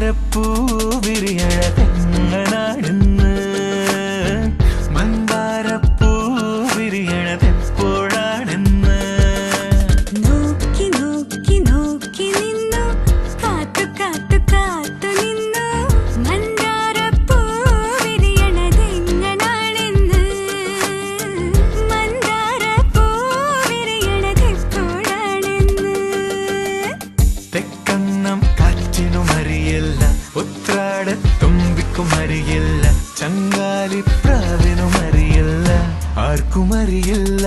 മന്ദാരപ്പൂ വിരിയണതെങ്ങനാണെന്ന് മന്ദാരപ്പൂ വിരിയണതെപ്പോഴാണെന്ന് നോക്കി നോക്കി നോക്കി നിന്നു കാത്തു കാത്തു കാത്തു നിന്നു മന്ദാരപ്പൂ വിരിയണതെങ്ങനാണെന്ന് മന്ദാരപ്പൂ വിരിയണതെപ്പോഴാണെന്ന് തെക്കന്നം കാറ്റിനും അറിയില്ല ഉത്രാടത്തുമ്പിക്കും അറിയില്ല ചങ്ങാലിപ്രാവിനും അറിയില്ല ആർക്കും അറിയില്ല